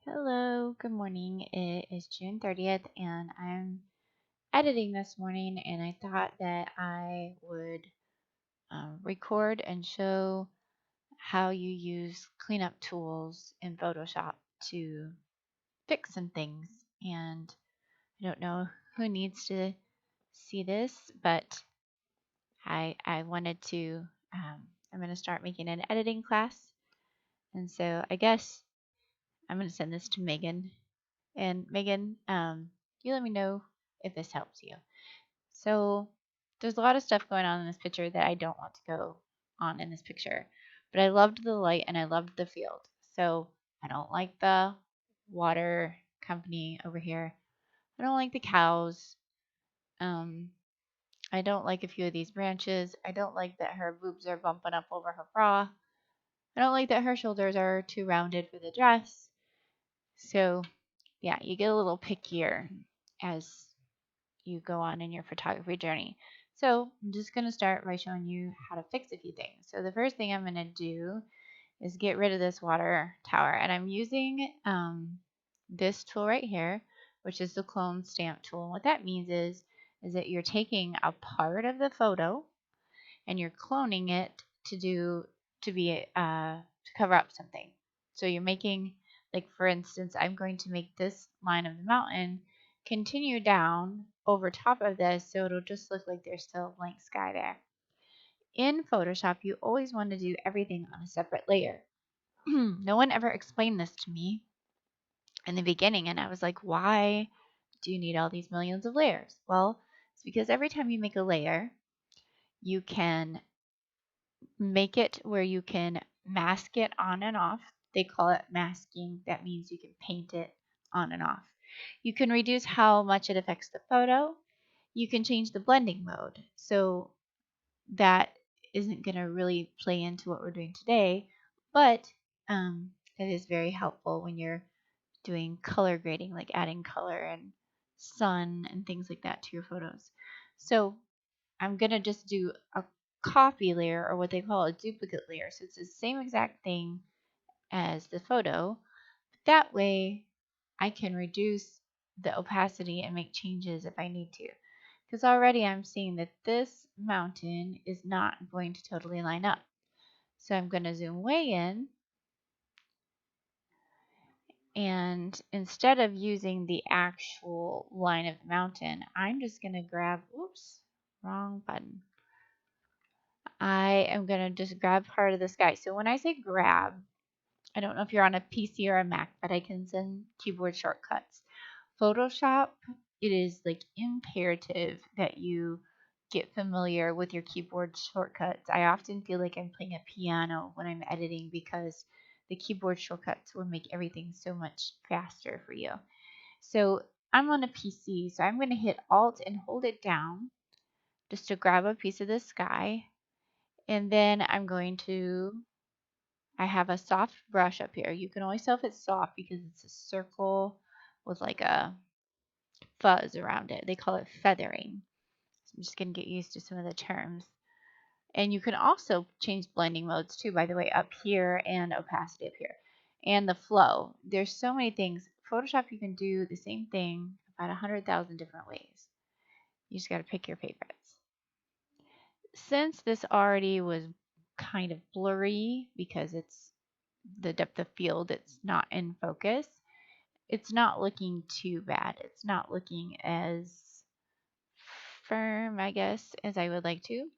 Hello, good morning. It is June 30th, and I'm editing this morning, and I thought that I would record and show how you use cleanup tools in Photoshop to fix some things. And I don't know who needs to see this, but I wanted to. I'm going to start making an editing class, and so I guess I'm going to send this to Megan. And Megan, you let me know if this helps you. So there's a lot of stuff going on in this picture that I don't want to go on in this picture. But I loved the light and I loved the field. So I don't like the water company over here. I don't like the cows. Um, I don't like a few of these branches. I don't like that her boobs are bumping up over her bra. I don't like that her shoulders are too rounded for the dress. So yeah, you get a little pickier as you go on in your photography journey. So I'm just going to start by showing you how to fix a few things. So the first thing I'm going to do is get rid of this water tower. And I'm using this tool right here, which is the clone stamp tool. And what that means is that you're taking a part of the photo and you're cloning it to cover up something. So you're making, like for instance, I'm going to make this line of the mountain continue down over top of this, so it'll just look like there's still a blank sky there. In Photoshop, you always want to do everything on a separate layer. No one ever explained this to me in the beginning, and I was like, why do you need all these millions of layers? Well, it's because every time you make a layer, you can make it where you can mask it on and off. They call it masking. That means you can paint it on and off. You can reduce how much it affects the photo. You can change the blending mode. So that isn't going to really play into what we're doing today, but it is very helpful when you're doing color grading, like adding color and sun and things like that to your photos. So I'm going to just do a copy layer, or what they call a duplicate layer. So it's the same exact thing as the photo. That way I can reduce the opacity and make changes if I need to. Because already I'm seeing that this mountain is not going to totally line up. So I'm going to zoom way in, and instead of using the actual line of the mountain, I'm just going to grab, oops, wrong button. I am going to just grab part of the sky. So when I say grab, I don't know if you're on a PC or a Mac, but I can send keyboard shortcuts. Photoshop, it is like imperative that you get familiar with your keyboard shortcuts. I often feel like I'm playing a piano when I'm editing because the keyboard shortcuts will make everything so much faster for you. So I'm on a PC, so I'm going to hit Alt and hold it down just to grab a piece of the sky. And then I'm going to, I have a soft brush up here. You can always tell if it's soft because it's a circle with like a fuzz around it. They call it feathering. So I'm just going to get used to some of the terms. And you can also change blending modes too, by the way, up here, and opacity up here. And the flow. There's so many things. Photoshop, you can do the same thing about 100,000 different ways. You just got to pick your favorites. Since this already was kind of blurry because it's the depth of field, it's not in focus, it's not looking too bad. It's not looking as firm, I guess, as I would like it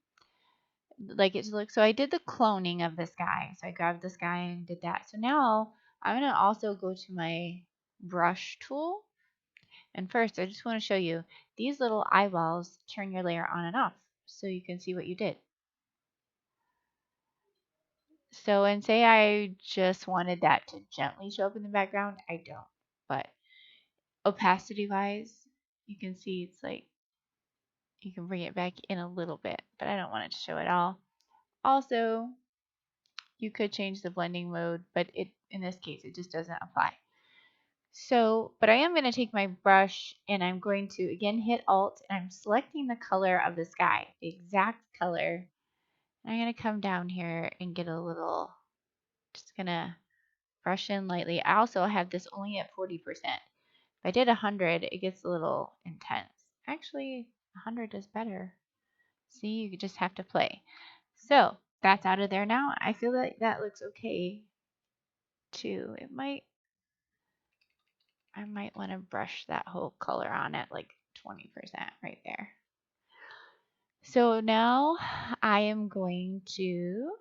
to look. So I did the cloning of this guy. So I grabbed this guy and did that. So now I'm going to also go to my brush tool. And first, I just want to show you these little eyeballs turn your layer on and off so you can see what you did. So, and say I just wanted that to gently show up in the background, I don't. But opacity wise, you can see it's like you can bring it back in a little bit, but I don't want it to show at all. Also, you could change the blending mode, but in this case, it just doesn't apply. So, but I am going to take my brush and I'm going to again hit Alt, and I'm selecting the color of the sky, the exact color. And I'm going to come down here and get a little, just going to brush in lightly. I also have this only at 40%. If I did 100, it gets a little intense. Actually, 100 is better. See, you just have to play. So that's out of there now. I feel like that looks okay too. I might want to brush that whole color on at like 20% right there. So now I am going to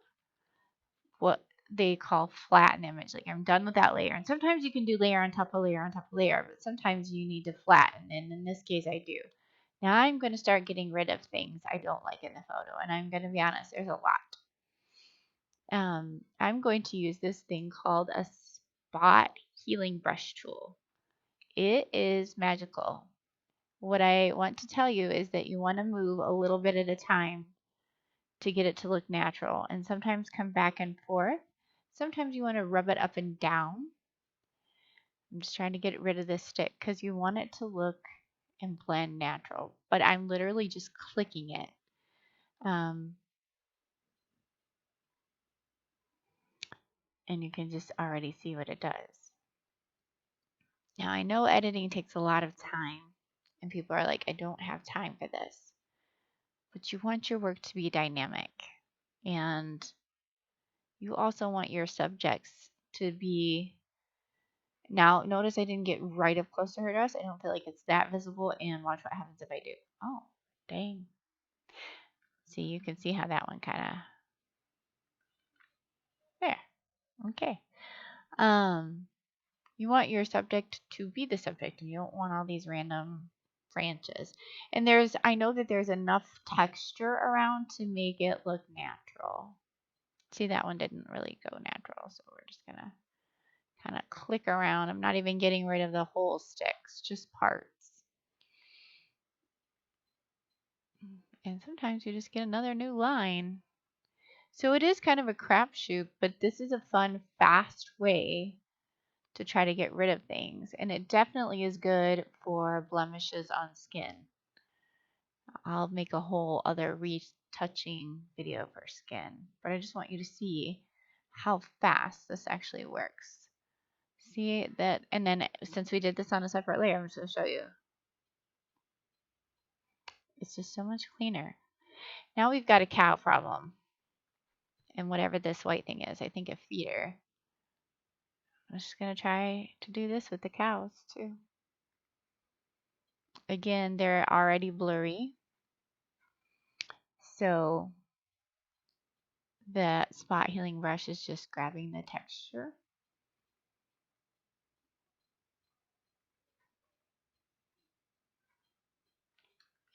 what they call flatten image. Like I'm done with that layer. And sometimes you can do layer on top of layer on top of layer, but sometimes you need to flatten. And in this case, I do. Now I'm going to start getting rid of things I don't like in the photo. And I'm going to be honest, there's a lot. I'm going to use this thing called a spot healing brush tool. It is magical. What I want to tell you is that you want to move a little bit at a time to get it to look natural, and sometimes come back and forth. Sometimes you want to rub it up and down. I'm just trying to get rid of this stick because you want it to look and blend natural, but I'm literally just clicking it. And you can just already see what it does. Now I know editing takes a lot of time and people are like, I don't have time for this, but you want your work to be dynamic, and you also want your subjects to be. Now, notice I didn't get right up close to her dress. I don't feel like it's that visible, and watch what happens if I do. Oh, dang. See, you can see how that one kind of, there. Okay. You want your subject to be the subject, and you don't want all these random branches. And I know that there's enough texture around to make it look natural. See, that one didn't really go natural, so we're just gonna kind of click around. I'm not even getting rid of the whole sticks, just parts. And sometimes you just get another new line. So it is kind of a crapshoot, but this is a fun, fast way to try to get rid of things. And it definitely is good for blemishes on skin. I'll make a whole other retouching video for skin, but I just want you to see how fast this actually works. See that? And then since we did this on a separate layer, I'm just going to show you. It's just so much cleaner. Now we've got a cow problem. And whatever this white thing is, I think a feeder. I'm just going to try to do this with the cows too. Again, they're already blurry. So the spot healing brush is just grabbing the texture.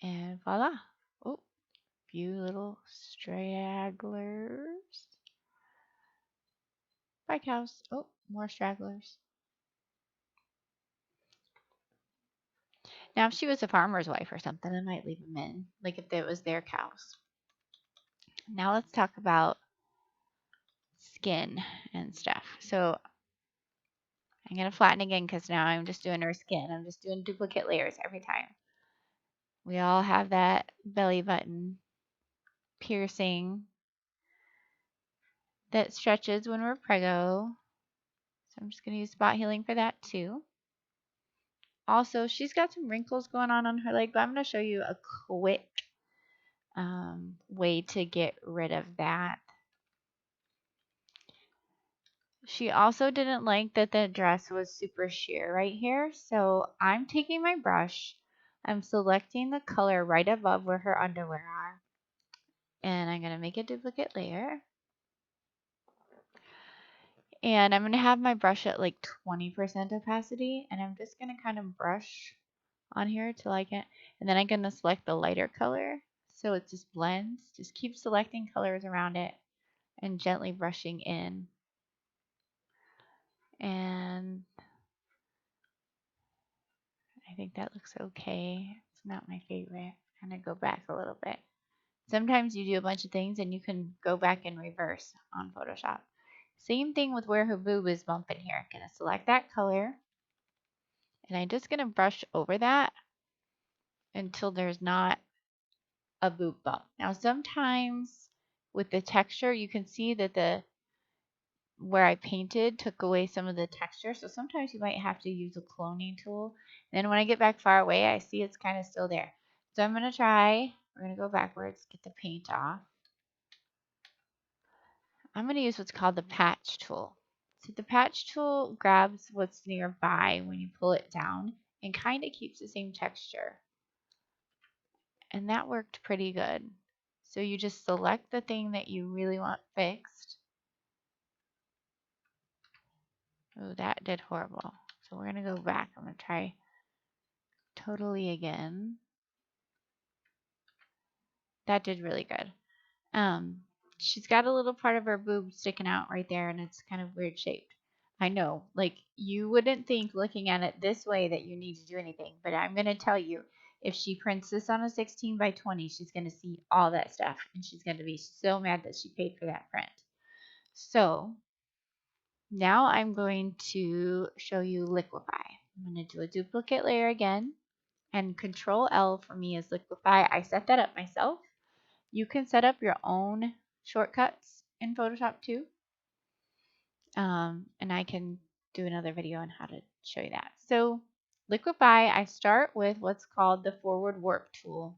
And voila. Oh, few little stragglers. Bye, cows. Oh, more stragglers. Now, if she was a farmer's wife or something, I might leave them in, like if it was their cows. Now let's talk about skin and stuff. So I'm going to flatten again because now I'm just doing her skin. I'm just doing duplicate layers every time. We all have that belly button piercing that stretches when we're preggo. So I'm just going to use spot healing for that too. Also, she's got some wrinkles going on her leg, but I'm going to show you a quick way to get rid of that. She also didn't like that the dress was super sheer right here. So I'm taking my brush, I'm selecting the color right above where her underwear are, and I'm going to make a duplicate layer. And I'm going to have my brush at like 20% opacity, and I'm just going to kind of brush on here till I get, and then I'm going to select the lighter color so it just blends. Just keep selecting colors around it and gently brushing in. And I think that looks okay. It's not my favorite. I'm going to go back a little bit. Sometimes you do a bunch of things and you can go back in reverse on Photoshop. Same thing with where her boob is bumping here. I'm going to select that color, and I'm just going to brush over that until there's not a boob bump. Now sometimes with the texture you can see that where I painted took away some of the texture. So sometimes you might have to use a cloning tool. And then when I get back far away, I see it's kind of still there. So I'm going to try, we're going to go backwards, get the paint off. I'm going to use what's called the patch tool. So the patch tool grabs what's nearby when you pull it down and kind of keeps the same texture. And that worked pretty good. So you just select the thing that you really want fixed. Oh, that did horrible. So we're going to go back. I'm going to try totally again. That did really good. Um, she's got a little part of her boob sticking out right there, and it's kind of weird shaped. I know, like you wouldn't think looking at it this way that you need to do anything, but I'm going to tell you, if she prints this on a 16 by 20, she's going to see all that stuff, and she's going to be so mad that she paid for that print. So now I'm going to show you Liquify. I'm going to do a duplicate layer again, and Control L for me is Liquify. I set that up myself. You can set up your own shortcuts in Photoshop too. And I can do another video on how to show you that. So Liquify, I start with what's called the forward warp tool.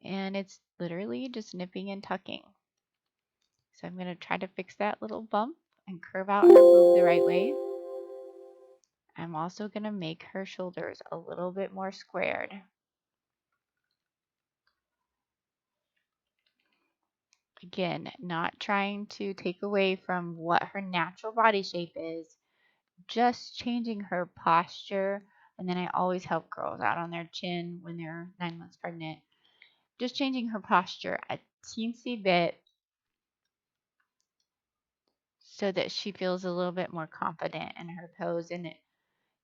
And it's literally just nipping and tucking. So I'm going to try to fix that little bump and curve out her boob the right way. I'm also going to make her shoulders a little bit more squared. Again, not trying to take away from what her natural body shape is, just changing her posture. And then I always help girls out on their chin when they're 9 months pregnant. Just changing her posture a teensy bit so that she feels a little bit more confident in her pose and it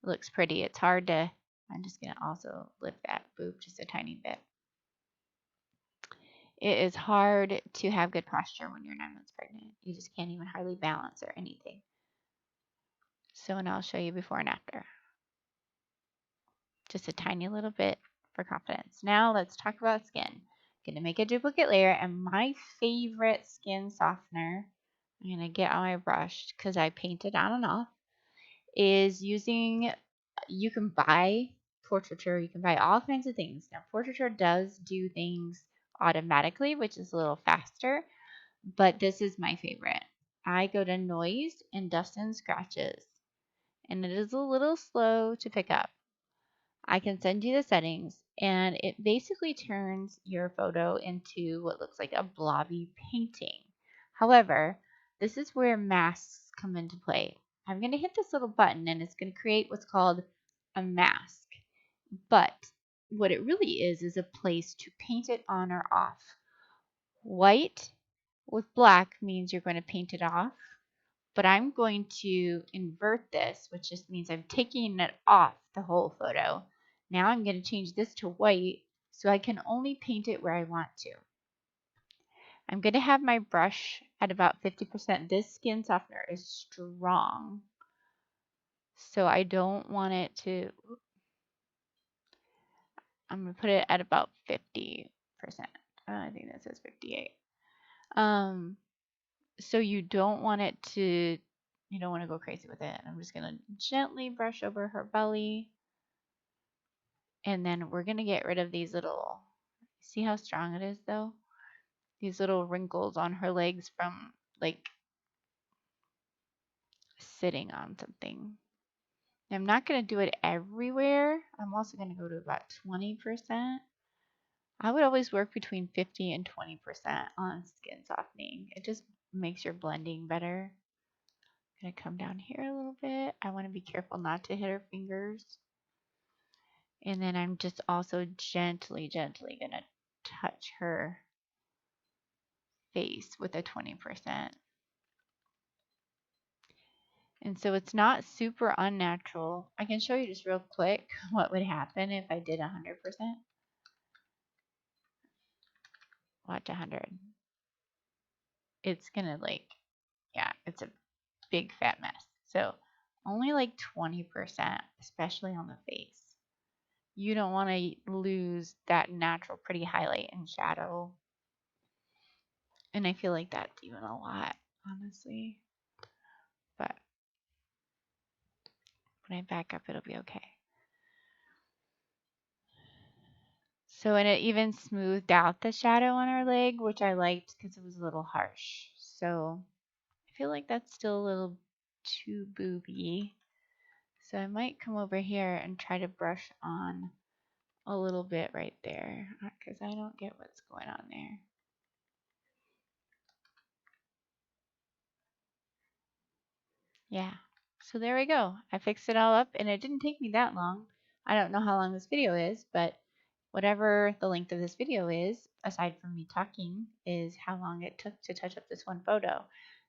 looks pretty. It's hard to, I'm just going to also lift that boob just a tiny bit. It is hard to have good posture when you're 9 months pregnant. You just can't even hardly balance or anything. So, and I'll show you before and after. Just a tiny little bit for confidence. Now let's talk about skin. I'm going to make a duplicate layer, and my favorite skin softener, I'm going to get on my brush because I painted on and off, is using, you can buy Portraiture, you can buy all kinds of things. Now Portraiture does do things automatically, which is a little faster, but this is my favorite. I go to Noise and Dust and Scratches, and it is a little slow to pick up. I can send you the settings, and it basically turns your photo into what looks like a blobby painting. However, this is where masks come into play. I'm going to hit this little button, and it's going to create what's called a mask. But what it really is a place to paint it on or off. White with black means you're going to paint it off. But I'm going to invert this, which just means I'm taking it off the whole photo. Now I'm going to change this to white so I can only paint it where I want to. I'm going to have my brush at about 50%. This skin softener is strong, so I don't want it to, I'm going to put it at about 50%. I think that says 58. So you don't want it to, you don't want to go crazy with it. I'm just going to gently brush over her belly. And then we're going to get rid of these little, see how strong it is though? These little wrinkles on her legs from like sitting on something. I'm not going to do it everywhere. I'm also going to go to about 20%. I would always work between 50 and 20% on skin softening. It just makes your blending better. I'm going to come down here a little bit. I want to be careful not to hit her fingers. And then I'm just also gently going to touch her face with a 20%. And so it's not super unnatural. I can show you just real quick what would happen if I did 100%. Watch 100. It's gonna like, yeah, it's a big fat mess. So only like 20%, especially on the face. You don't want to lose that natural pretty highlight and shadow. And I feel like that's even a lot, honestly. When I back up, it'll be okay. So, and it even smoothed out the shadow on her leg, which I liked because it was a little harsh. So I feel like that's still a little too booby. So I might come over here and try to brush on a little bit right there because I don't get what's going on there. Yeah. So there we go. I fixed it all up and it didn't take me that long. I don't know how long this video is, but whatever the length of this video is, aside from me talking, is how long it took to touch up this one photo.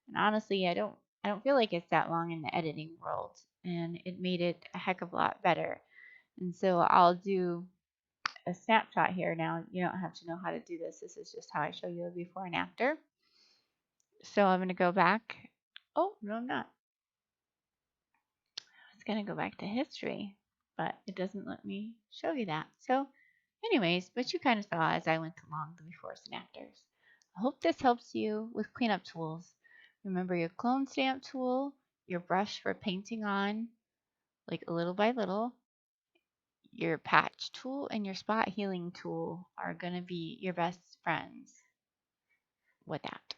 And honestly, I don't feel like it's that long in the editing world, and it made it a heck of a lot better. And so I'll do a snapshot here now. You don't have to know how to do this. This is just how I show you a before and after. So I'm going to go back. Oh, no, I'm not. I was going to go back to history, but it doesn't let me show you that. So anyways, but you kind of saw as I went along the befores and afters. I hope this helps you with cleanup tools. Remember your clone stamp tool, your brush for painting on, like a little by little. Your patch tool and your spot healing tool are going to be your best friends with that.